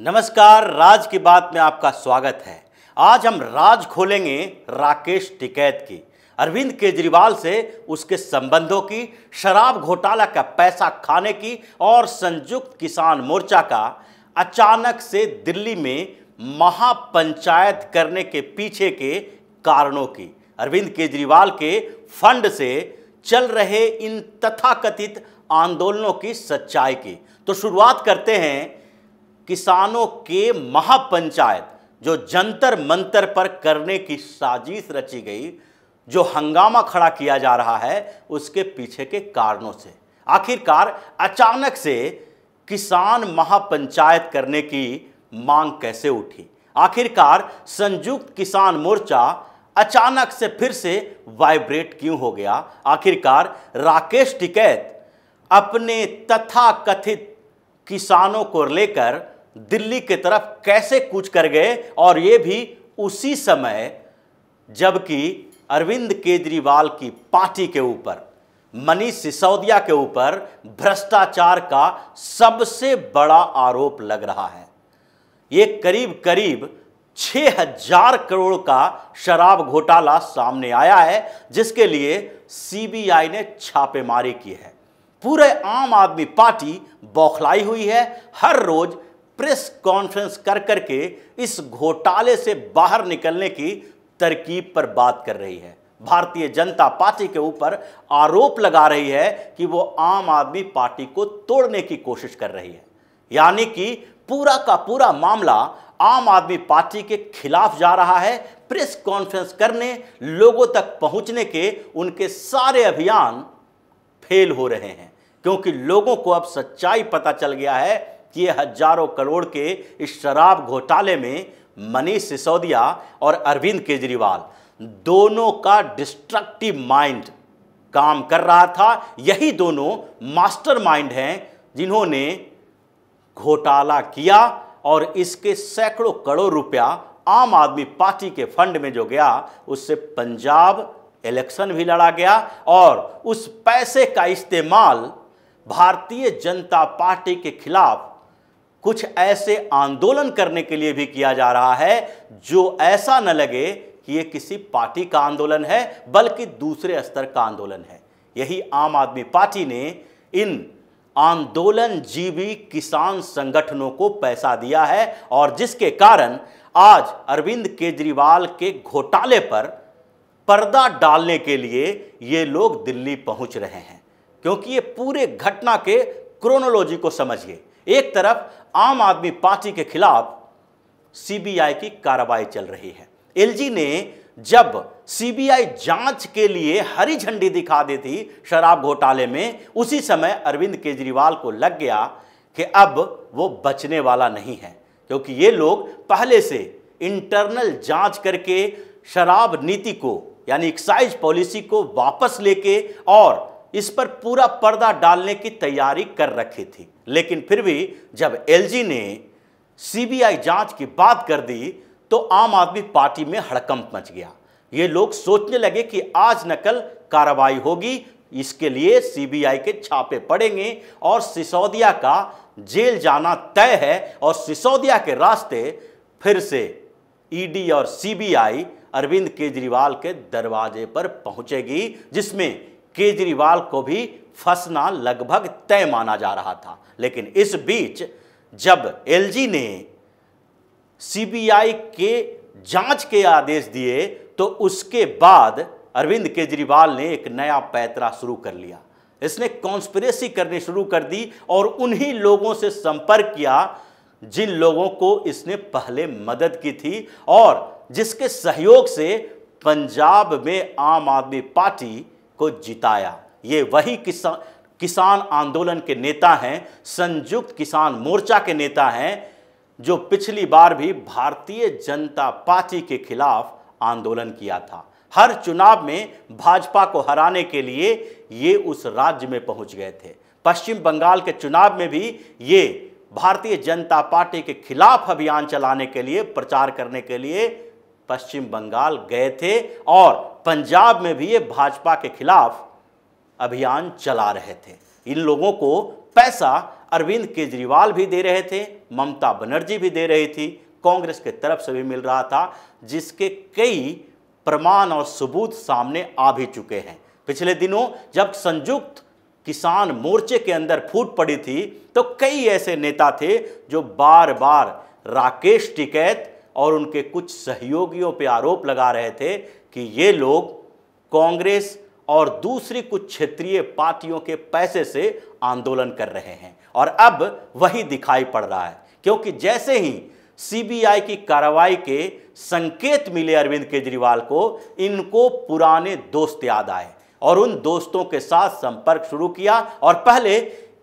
नमस्कार, राज की बात में आपका स्वागत है। आज हम राज खोलेंगे राकेश टिकैत की, अरविंद केजरीवाल से उसके संबंधों की, शराब घोटाला का पैसा खाने की और संयुक्त किसान मोर्चा का अचानक से दिल्ली में महापंचायत करने के पीछे के कारणों की, अरविंद केजरीवाल के फंड से चल रहे इन तथाकथित आंदोलनों की सच्चाई की। तो शुरुआत करते हैं किसानों के महापंचायत जो जंतर मंतर पर करने की साजिश रची गई, जो हंगामा खड़ा किया जा रहा है, उसके पीछे के कारणों से। आखिरकार अचानक से किसान महापंचायत करने की मांग कैसे उठी? आखिरकार संयुक्त किसान मोर्चा अचानक से फिर से वाइब्रेट क्यों हो गया? आखिरकार राकेश टिकैत अपने तथाकथित किसानों को लेकर दिल्ली की तरफ कैसे कूच कर गए, और ये भी उसी समय जबकि अरविंद केजरीवाल की पार्टी के ऊपर, मनीष सिसोदिया के ऊपर भ्रष्टाचार का सबसे बड़ा आरोप लग रहा है। ये करीब करीब 6000 करोड़ का शराब घोटाला सामने आया है, जिसके लिए सीबीआई ने छापेमारी की है। पूरे आम आदमी पार्टी बौखलाई हुई है, हर रोज प्रेस कॉन्फ्रेंस कर करके इस घोटाले से बाहर निकलने की तरकीब पर बात कर रही है। भारतीय जनता पार्टी के ऊपर आरोप लगा रही है कि वो आम आदमी पार्टी को तोड़ने की कोशिश कर रही है, यानी कि पूरा का पूरा मामला आम आदमी पार्टी के खिलाफ जा रहा है। प्रेस कॉन्फ्रेंस करने, लोगों तक पहुंचने के उनके सारे अभियान फेल हो रहे हैं, क्योंकि लोगों को अब सच्चाई पता चल गया है कि ये हजारों करोड़ के इस शराब घोटाले में मनीष सिसोदिया और अरविंद केजरीवाल दोनों का डिस्ट्रक्टिव माइंड काम कर रहा था। यही दोनों मास्टरमाइंड हैं जिन्होंने घोटाला किया, और इसके सैकड़ों करोड़ रुपया आम आदमी पार्टी के फंड में जो गया, उससे पंजाब इलेक्शन भी लड़ा गया, और उस पैसे का इस्तेमाल भारतीय जनता पार्टी के खिलाफ कुछ ऐसे आंदोलन करने के लिए भी किया जा रहा है जो ऐसा न लगे कि ये किसी पार्टी का आंदोलन है, बल्कि दूसरे स्तर का आंदोलन है। यही आम आदमी पार्टी ने इन आंदोलन जीवी किसान संगठनों को पैसा दिया है, और जिसके कारण आज अरविंद केजरीवाल के घोटाले पर पर्दा डालने के लिए ये लोग दिल्ली पहुंच रहे हैं। क्योंकि ये पूरे घटना के क्रोनोलॉजी को समझिए। एक तरफ आम आदमी पार्टी के खिलाफ सीबीआई की कार्रवाई चल रही है। एलजी ने जब सीबीआई जांच के लिए हरी झंडी दिखा दी थी शराब घोटाले में, उसी समय अरविंद केजरीवाल को लग गया कि अब वो बचने वाला नहीं है, क्योंकि ये लोग पहले से इंटरनल जांच करके शराब नीति को, यानी एक्साइज पॉलिसी को वापस लेके और इस पर पूरा पर्दा डालने की तैयारी कर रखी थी। लेकिन फिर भी जब एलजी ने सीबीआई जांच की बात कर दी, तो आम आदमी पार्टी में हड़कंप मच गया। ये लोग सोचने लगे कि आज न कल कार्रवाई होगी, इसके लिए सीबीआई के छापे पड़ेंगे और सिसोदिया का जेल जाना तय है, और सिसोदिया के रास्ते फिर से ईडी और सीबीआई अरविंद केजरीवाल के दरवाजे पर पहुंचेगी, जिसमें केजरीवाल को भी फंसना लगभग तय माना जा रहा था। लेकिन इस बीच जब एलजी ने सीबीआई के जांच के आदेश दिए, तो उसके बाद अरविंद केजरीवाल ने एक नया पैंतरा शुरू कर लिया। इसने कॉन्स्पिरेसी करनी शुरू कर दी और उन्हीं लोगों से संपर्क किया जिन लोगों को इसने पहले मदद की थी, और जिसके सहयोग से पंजाब में आम आदमी पार्टी को जिताया। ये वही किसान आंदोलन के नेता हैं, संयुक्त किसान मोर्चा के नेता हैं, जो पिछली बार भी भारतीय जनता पार्टी के खिलाफ आंदोलन किया था। हर चुनाव में भाजपा को हराने के लिए ये उस राज्य में पहुंच गए थे। पश्चिम बंगाल के चुनाव में भी ये भारतीय जनता पार्टी के खिलाफ अभियान चलाने के लिए, प्रचार करने के लिए पश्चिम बंगाल गए थे, और पंजाब में भी ये भाजपा के खिलाफ अभियान चला रहे थे। इन लोगों को पैसा अरविंद केजरीवाल भी दे रहे थे, ममता बनर्जी भी दे रही थी, कांग्रेस के तरफ से भी मिल रहा था, जिसके कई प्रमाण और सबूत सामने आ भी चुके हैं। पिछले दिनों जब संयुक्त किसान मोर्चे के अंदर फूट पड़ी थी तो कई ऐसे नेता थे जो बार बार राकेश टिकैत और उनके कुछ सहयोगियों पर आरोप लगा रहे थे कि ये लोग कांग्रेस और दूसरी कुछ क्षेत्रीय पार्टियों के पैसे से आंदोलन कर रहे हैं। और अब वही दिखाई पड़ रहा है, क्योंकि जैसे ही सीबीआई की कार्रवाई के संकेत मिले अरविंद केजरीवाल को, इनको पुराने दोस्त याद आए और उन दोस्तों के साथ संपर्क शुरू किया और पहले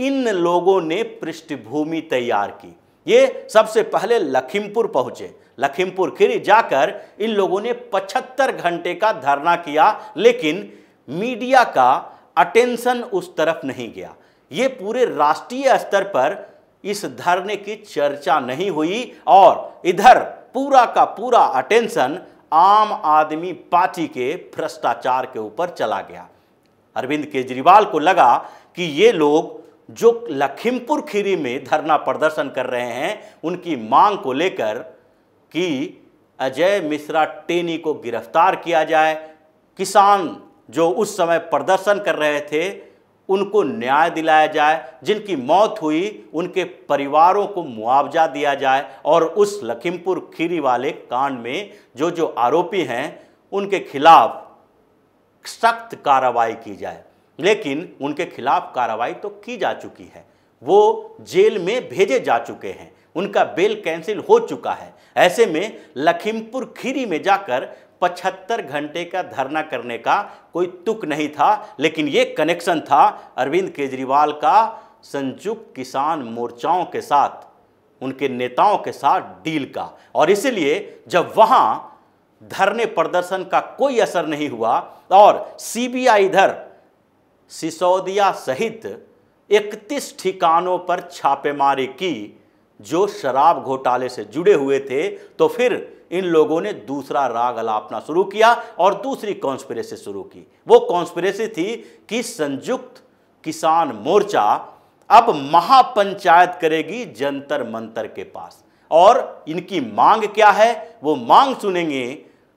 इन लोगों ने पृष्ठभूमि तैयार की। ये सबसे पहले लखीमपुर पहुंचे, लखीमपुर खीरी जाकर इन लोगों ने 75 घंटे का धरना किया, लेकिन मीडिया का अटेंशन उस तरफ नहीं गया। ये पूरे राष्ट्रीय स्तर पर इस धरने की चर्चा नहीं हुई और इधर पूरा का पूरा अटेंशन आम आदमी पार्टी के भ्रष्टाचार के ऊपर चला गया। अरविंद केजरीवाल को लगा कि ये लोग जो लखीमपुर खीरी में धरना प्रदर्शन कर रहे हैं, उनकी मांग को लेकर कि अजय मिश्रा टेनी को गिरफ्तार किया जाए, किसान जो उस समय प्रदर्शन कर रहे थे उनको न्याय दिलाया जाए, जिनकी मौत हुई उनके परिवारों को मुआवजा दिया जाए और उस लखीमपुर खीरी वाले कांड में जो जो आरोपी हैं उनके खिलाफ सख्त कार्रवाई की जाए। लेकिन उनके खिलाफ कार्रवाई तो की जा चुकी है, वो जेल में भेजे जा चुके हैं, उनका बेल कैंसिल हो चुका है। ऐसे में लखीमपुर खीरी में जाकर 75 घंटे का धरना करने का कोई तुक नहीं था, लेकिन ये कनेक्शन था अरविंद केजरीवाल का संयुक्त किसान मोर्चाओं के साथ, उनके नेताओं के साथ डील का। और इसलिए जब वहां धरने प्रदर्शन का कोई असर नहीं हुआ और सीबीआई इधर सिसोदिया सहित 31 ठिकानों पर छापेमारी की जो शराब घोटाले से जुड़े हुए थे, तो फिर इन लोगों ने दूसरा राग अलापना शुरू किया और दूसरी कॉन्स्पिरेसी शुरू की। वो कॉन्स्पिरेसी थी कि संयुक्त किसान मोर्चा अब महापंचायत करेगी जंतर मंतर के पास। और इनकी मांग क्या है, वो मांग सुनेंगे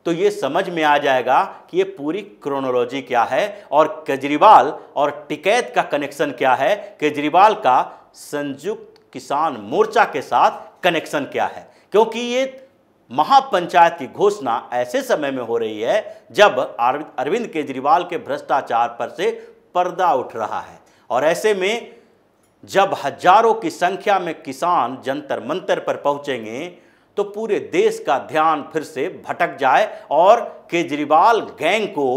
तो ये समझ में आ जाएगा कि ये पूरी क्रोनोलॉजी क्या है और केजरीवाल और टिकैत का कनेक्शन क्या है, केजरीवाल का संयुक्त किसान मोर्चा के साथ कनेक्शन क्या है। क्योंकि ये महापंचायत की घोषणा ऐसे समय में हो रही है जब अरविंद केजरीवाल के भ्रष्टाचार पर से पर्दा उठ रहा है। और ऐसे में जब हजारों की संख्या में किसान जंतर मंतर पर पहुंचेंगे तो पूरे देश का ध्यान फिर से भटक जाए और केजरीवाल गैंग को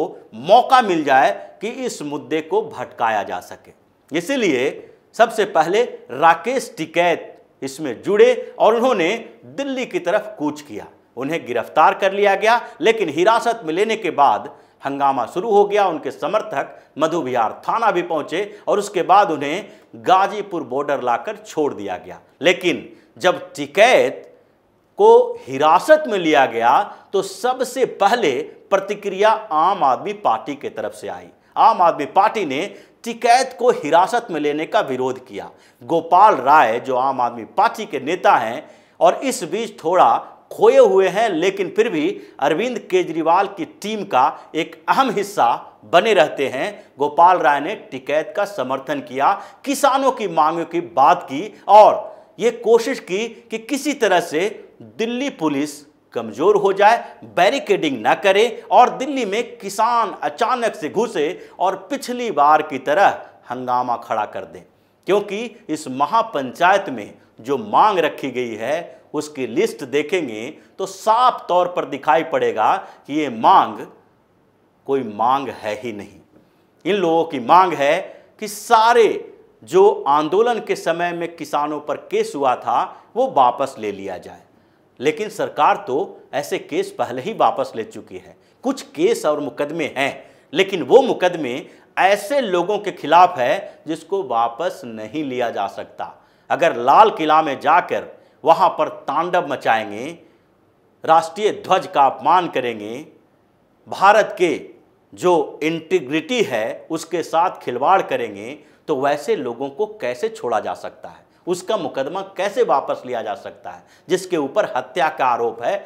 मौका मिल जाए कि इस मुद्दे को भटकाया जा सके। इसीलिए सबसे पहले राकेश टिकैत इसमें जुड़े और उन्होंने दिल्ली की तरफ कूच किया। उन्हें गिरफ्तार कर लिया गया, लेकिन हिरासत में लेने के बाद हंगामा शुरू हो गया। उनके समर्थक मधु विहार थाना भी पहुंचे और उसके बाद उन्हें गाजीपुर बॉर्डर लाकर छोड़ दिया गया। लेकिन जब टिकैत को हिरासत में लिया गया तो सबसे पहले प्रतिक्रिया आम आदमी पार्टी की तरफ से आई। आम आदमी पार्टी ने टिकैत को हिरासत में लेने का विरोध किया। गोपाल राय जो आम आदमी पार्टी के नेता हैं और इस बीच थोड़ा खोए हुए हैं, लेकिन फिर भी अरविंद केजरीवाल की टीम का एक अहम हिस्सा बने रहते हैं, गोपाल राय ने टिकैत का समर्थन किया, किसानों की मांगों की बात की और ये कोशिश की कि किसी तरह से दिल्ली पुलिस कमजोर हो जाए, बैरिकेडिंग न करे और दिल्ली में किसान अचानक से घुसे और पिछली बार की तरह हंगामा खड़ा कर दें। क्योंकि इस महापंचायत में जो मांग रखी गई है उसकी लिस्ट देखेंगे तो साफ तौर पर दिखाई पड़ेगा कि ये मांग कोई मांग है ही नहीं। इन लोगों की मांग है कि सारे जो आंदोलन के समय में किसानों पर केस हुआ था वो वापस ले लिया जाए। लेकिन सरकार तो ऐसे केस पहले ही वापस ले चुकी है। कुछ केस और मुकदमे हैं, लेकिन वो मुकदमे ऐसे लोगों के खिलाफ है जिसको वापस नहीं लिया जा सकता। अगर लाल किला में जाकर वहां पर तांडव मचाएंगे, राष्ट्रीय ध्वज का अपमान करेंगे, भारत के जो इंटीग्रिटी है उसके साथ खिलवाड़ करेंगे, तो वैसे लोगों को कैसे छोड़ा जा सकता है, उसका मुकदमा कैसे वापस लिया जा सकता है। जिसके ऊपर हत्या का आरोप है,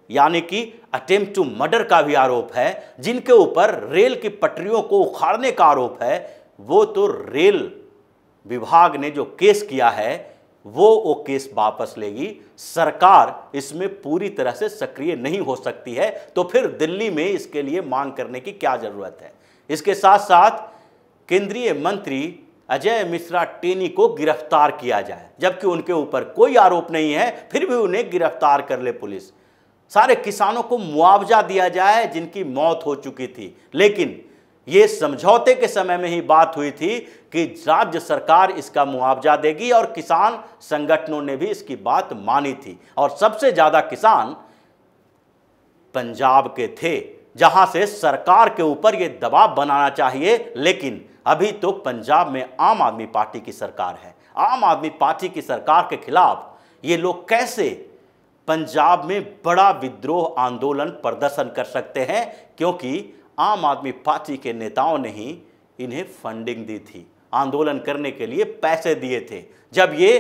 यानी कि अटेम्प्ट टू मर्डर का भी आरोप है, जिनके ऊपर रेल की पटरियों को उखाड़ने का आरोप है, वो तो रेल विभाग ने जो केस किया है वो केस वापस लेगी। सरकार इसमें पूरी तरह से सक्रिय नहीं हो सकती है, तो फिर दिल्ली में इसके लिए मांग करने की क्या जरूरत है। इसके साथ साथ केंद्रीय मंत्री अजय मिश्रा टेनी को गिरफ्तार किया जाए, जबकि उनके ऊपर कोई आरोप नहीं है, फिर भी उन्हें गिरफ्तार कर ले पुलिस। सारे किसानों को मुआवजा दिया जाए जिनकी मौत हो चुकी थी, लेकिन ये समझौते के समय में ही बात हुई थी कि राज्य सरकार इसका मुआवजा देगी और किसान संगठनों ने भी इसकी बात मानी थी। और सबसे ज्यादा किसान पंजाब के थे, जहां से सरकार के ऊपर ये दबाव बनाना चाहिए, लेकिन अभी तो पंजाब में आम आदमी पार्टी की सरकार है। आम आदमी पार्टी की सरकार के खिलाफ ये लोग कैसे पंजाब में बड़ा विद्रोह आंदोलन प्रदर्शन कर सकते हैं, क्योंकि आम आदमी पार्टी के नेताओं ने ही इन्हें फंडिंग दी थी, आंदोलन करने के लिए पैसे दिए थे। जब ये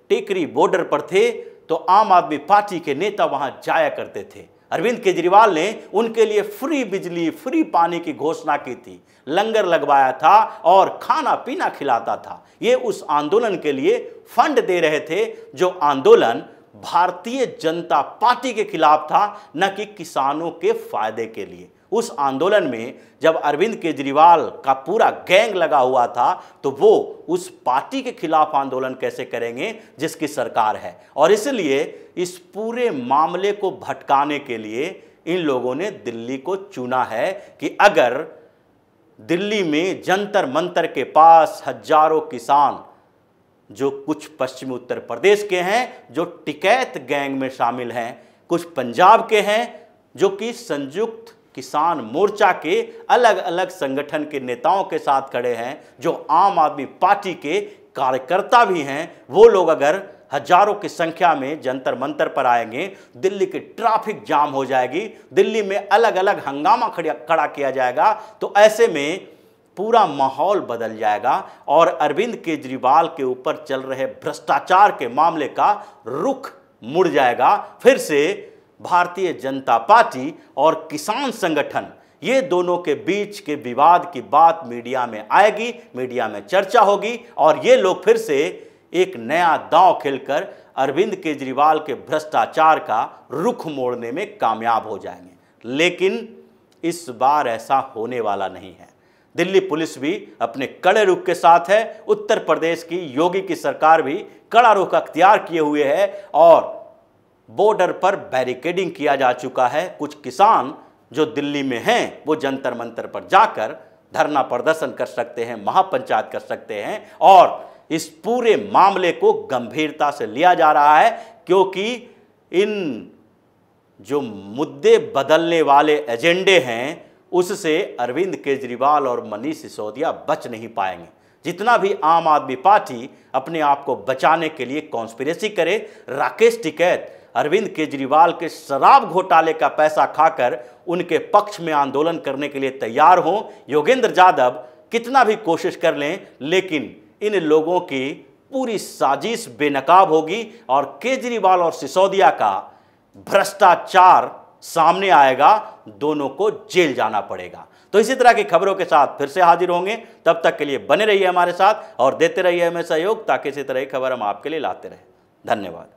टिकरी बॉर्डर पर थे तो आम आदमी पार्टी के नेता वहां जाया करते थे। अरविंद केजरीवाल ने उनके लिए फ्री बिजली, फ्री पानी की घोषणा की थी, लंगर लगवाया था और खाना पीना खिलाता था। ये उस आंदोलन के लिए फंड दे रहे थे, जो आंदोलन भारतीय जनता पार्टी के खिलाफ था, न कि किसानों के फायदे के लिए। उस आंदोलन में जब अरविंद केजरीवाल का पूरा गैंग लगा हुआ था, तो वो उस पार्टी के खिलाफ आंदोलन कैसे करेंगे जिसकी सरकार है। और इसलिए इस पूरे मामले को भटकाने के लिए इन लोगों ने दिल्ली को चुना है कि अगर दिल्ली में जंतर मंतर के पास हजारों किसान, जो कुछ पश्चिमी उत्तर प्रदेश के हैं जो टिकैत गैंग में शामिल हैं, कुछ पंजाब के हैं जो कि संयुक्त किसान मोर्चा के अलग अलग संगठन के नेताओं के साथ खड़े हैं, जो आम आदमी पार्टी के कार्यकर्ता भी हैं, वो लोग अगर हजारों की संख्या में जंतर मंतर पर आएंगे, दिल्ली की ट्रैफिक जाम हो जाएगी, दिल्ली में अलग अलग हंगामा खड़ा किया जाएगा, तो ऐसे में पूरा माहौल बदल जाएगा और अरविंद केजरीवाल के ऊपर चल रहे भ्रष्टाचार के मामले का रुख मुड़ जाएगा। फिर से भारतीय जनता पार्टी और किसान संगठन, ये दोनों के बीच के विवाद की बात मीडिया में आएगी, मीडिया में चर्चा होगी और ये लोग फिर से एक नया दांव खेलकर अरविंद केजरीवाल के भ्रष्टाचार का रुख मोड़ने में कामयाब हो जाएंगे। लेकिन इस बार ऐसा होने वाला नहीं है। दिल्ली पुलिस भी अपने कड़े रुख के साथ है, उत्तर प्रदेश की योगी की सरकार भी कड़ा रुख अख्तियार किए हुए है और बॉर्डर पर बैरिकेडिंग किया जा चुका है। कुछ किसान जो दिल्ली में हैं वो जंतर मंतर पर जाकर धरना प्रदर्शन कर सकते हैं, महापंचायत कर सकते हैं और इस पूरे मामले को गंभीरता से लिया जा रहा है, क्योंकि इन जो मुद्दे बदलने वाले एजेंडे हैं उससे अरविंद केजरीवाल और मनीष सिसोदिया बच नहीं पाएंगे। जितना भी आम आदमी पार्टी अपने आप को बचाने के लिए कॉन्स्पिरेसी करे, राकेश टिकैत अरविंद केजरीवाल के शराब घोटाले का पैसा खाकर उनके पक्ष में आंदोलन करने के लिए तैयार हों, योगेंद्र यादव कितना भी कोशिश कर लें, लेकिन इन लोगों की पूरी साजिश बेनकाब होगी और केजरीवाल और सिसोदिया का भ्रष्टाचार सामने आएगा, दोनों को जेल जाना पड़ेगा। तो इसी तरह की खबरों के साथ फिर से हाजिर होंगे, तब तक के लिए बने रहिए हमारे साथ और देते रहिए हमें सहयोग, ताकि इसी तरह की खबर हम आपके लिए लाते रहें। धन्यवाद।